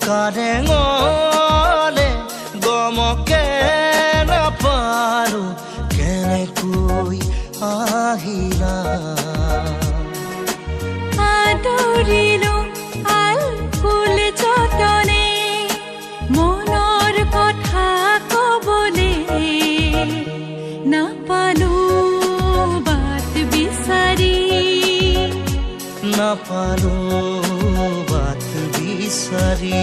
কাৰেঙলে গমকে নাপাৰো কেনেকৈ আহিলা আদৰিলো আল ফুল যতনে মনৰ কথা কবলে নাপালো বাট বিচাৰি নাপালো বাট বিচাৰি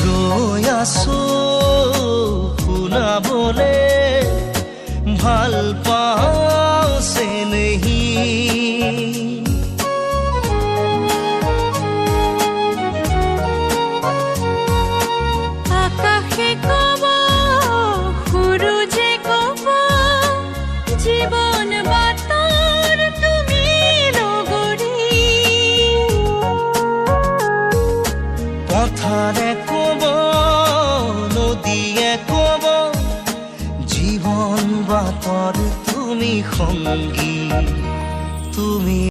ৰৈ আছো শুনাবলে